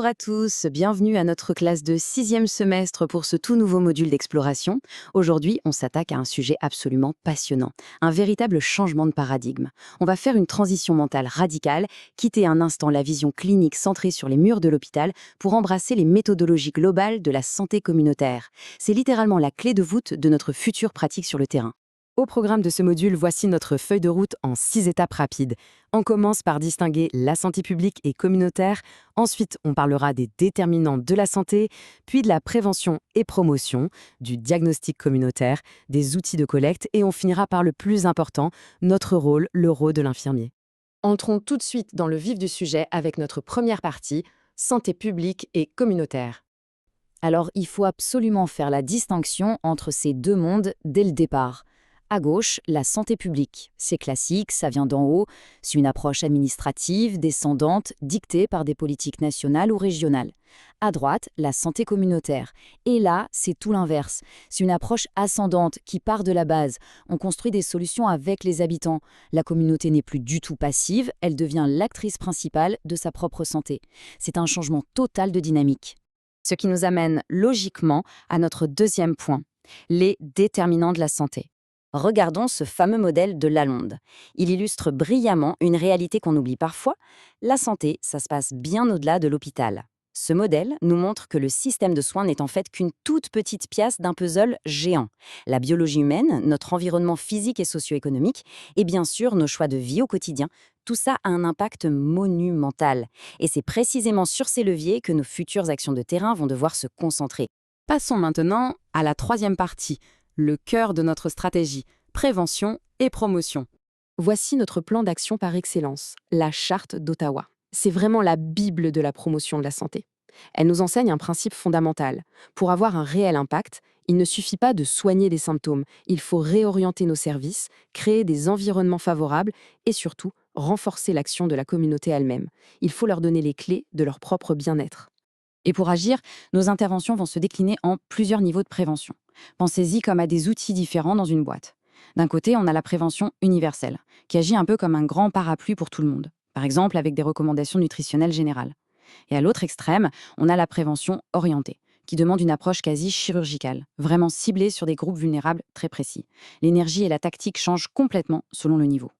Bonjour à tous, bienvenue à notre classe de 6e semestre pour ce tout nouveau module d'exploration. Aujourd'hui, on s'attaque à un sujet absolument passionnant, un véritable changement de paradigme. On va faire une transition mentale radicale, quitter un instant la vision clinique centrée sur les murs de l'hôpital pour embrasser les méthodologies globales de la santé communautaire. C'est littéralement la clé de voûte de notre future pratique sur le terrain. Au programme de ce module, voici notre feuille de route en 6 étapes rapides. On commence par distinguer la santé publique et communautaire. Ensuite, on parlera des déterminants de la santé, puis de la prévention et promotion, du diagnostic communautaire, des outils de collecte et on finira par le plus important, notre rôle, le rôle de l'infirmier. Entrons tout de suite dans le vif du sujet avec notre première partie, santé publique et communautaire. Alors, il faut absolument faire la distinction entre ces deux mondes dès le départ. À gauche, la santé publique. C'est classique, ça vient d'en haut. C'est une approche administrative, descendante, dictée par des politiques nationales ou régionales. À droite, la santé communautaire. Et là, c'est tout l'inverse. C'est une approche ascendante qui part de la base. On construit des solutions avec les habitants. La communauté n'est plus du tout passive, elle devient l'actrice principale de sa propre santé. C'est un changement total de dynamique. Ce qui nous amène logiquement à notre deuxième point, les déterminants de la santé. Regardons ce fameux modèle de Lalonde. Il illustre brillamment une réalité qu'on oublie parfois. La santé, ça se passe bien au-delà de l'hôpital. Ce modèle nous montre que le système de soins n'est en fait qu'une toute petite pièce d'un puzzle géant. La biologie humaine, notre environnement physique et socio-économique, et bien sûr nos choix de vie au quotidien, tout ça a un impact monumental. Et c'est précisément sur ces leviers que nos futures actions de terrain vont devoir se concentrer. Passons maintenant à la troisième partie, le cœur de notre stratégie, prévention et promotion. Voici notre plan d'action par excellence, la Charte d'Ottawa. C'est vraiment la Bible de la promotion de la santé. Elle nous enseigne un principe fondamental. Pour avoir un réel impact, il ne suffit pas de soigner des symptômes, il faut réorienter nos services, créer des environnements favorables et surtout renforcer l'action de la communauté elle-même. Il faut leur donner les clés de leur propre bien-être. Et pour agir, nos interventions vont se décliner en plusieurs niveaux de prévention. Pensez-y comme à des outils différents dans une boîte. D'un côté, on a la prévention universelle, qui agit un peu comme un grand parapluie pour tout le monde, par exemple avec des recommandations nutritionnelles générales. Et à l'autre extrême, on a la prévention orientée, qui demande une approche quasi chirurgicale, vraiment ciblée sur des groupes vulnérables très précis. L'énergie et la tactique changent complètement selon le niveau.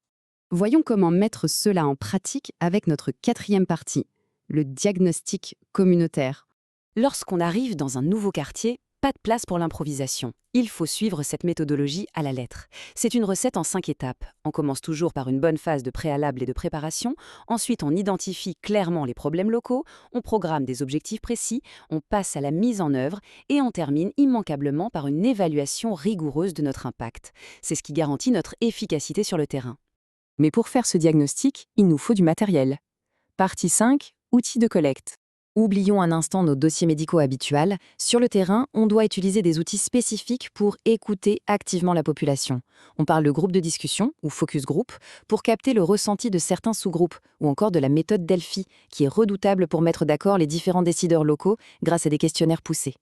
Voyons comment mettre cela en pratique avec notre quatrième partie, le diagnostic communautaire. Lorsqu'on arrive dans un nouveau quartier, pas de place pour l'improvisation. Il faut suivre cette méthodologie à la lettre. C'est une recette en 5 étapes. On commence toujours par une bonne phase de préalable et de préparation. Ensuite, on identifie clairement les problèmes locaux, on programme des objectifs précis, on passe à la mise en œuvre et on termine immanquablement par une évaluation rigoureuse de notre impact. C'est ce qui garantit notre efficacité sur le terrain. Mais pour faire ce diagnostic, il nous faut du matériel. Partie 5, outils de collecte. Oublions un instant nos dossiers médicaux habituels. Sur le terrain, on doit utiliser des outils spécifiques pour écouter activement la population. On parle de groupe de discussion, ou focus group, pour capter le ressenti de certains sous-groupes, ou encore de la méthode Delphi, qui est redoutable pour mettre d'accord les différents décideurs locaux grâce à des questionnaires poussés.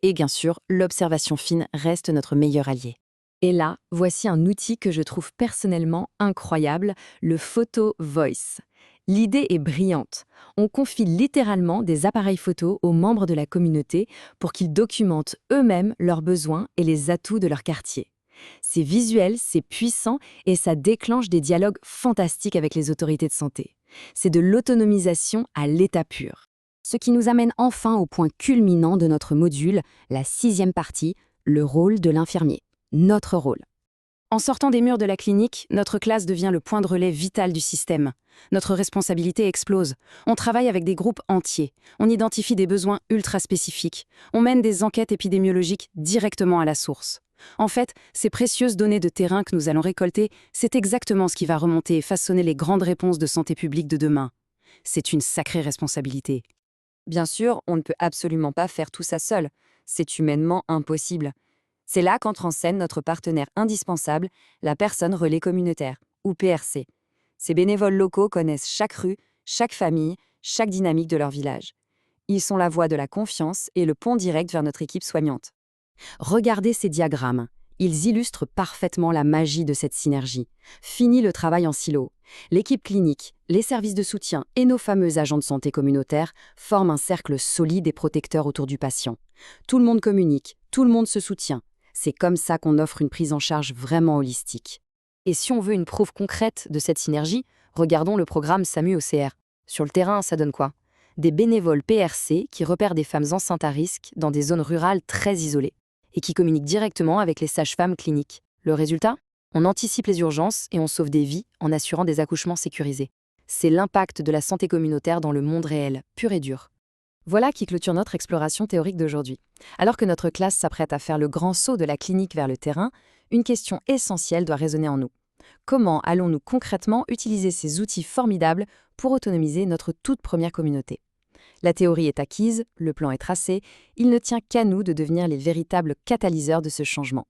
Et bien sûr, l'observation fine reste notre meilleur allié. Et là, voici un outil que je trouve personnellement incroyable, le Photo Voice. L'idée est brillante. On confie littéralement des appareils photo aux membres de la communauté pour qu'ils documentent eux-mêmes leurs besoins et les atouts de leur quartier. C'est visuel, c'est puissant et ça déclenche des dialogues fantastiques avec les autorités de santé. C'est de l'autonomisation à l'état pur. Ce qui nous amène enfin au point culminant de notre module, la 6e partie, le rôle de l'infirmier. Notre rôle. En sortant des murs de la clinique, notre classe devient le point de relais vital du système. Notre responsabilité explose. On travaille avec des groupes entiers. On identifie des besoins ultra spécifiques. On mène des enquêtes épidémiologiques directement à la source. En fait, ces précieuses données de terrain que nous allons récolter, c'est exactement ce qui va remonter et façonner les grandes réponses de santé publique de demain. C'est une sacrée responsabilité. Bien sûr, on ne peut absolument pas faire tout ça seul. C'est humainement impossible. C'est là qu'entre en scène notre partenaire indispensable, la personne relais communautaire, ou PRC. Ces bénévoles locaux connaissent chaque rue, chaque famille, chaque dynamique de leur village. Ils sont la voie de la confiance et le pont direct vers notre équipe soignante. Regardez ces diagrammes. Ils illustrent parfaitement la magie de cette synergie. Fini le travail en silo. L'équipe clinique, Les services de soutien et nos fameux agents de santé communautaire forment un cercle solide et protecteur autour du patient. Tout le monde communique, tout le monde se soutient. C'est comme ça qu'on offre une prise en charge vraiment holistique. Et si on veut une preuve concrète de cette synergie, regardons le programme SAMU-OCR. Sur le terrain, ça donne quoi? Des bénévoles PRC qui repèrent des femmes enceintes à risque dans des zones rurales très isolées et qui communiquent directement avec les sages-femmes cliniques. Le résultat? On anticipe les urgences et on sauve des vies en assurant des accouchements sécurisés. C'est l'impact de la santé communautaire dans le monde réel, pur et dur. Voilà qui clôture notre exploration théorique d'aujourd'hui. Alors que notre classe s'apprête à faire le grand saut de la clinique vers le terrain, une question essentielle doit résonner en nous. Comment allons-nous concrètement utiliser ces outils formidables pour autonomiser notre toute première communauté? La théorie est acquise, le plan est tracé, il ne tient qu'à nous de devenir les véritables catalyseurs de ce changement.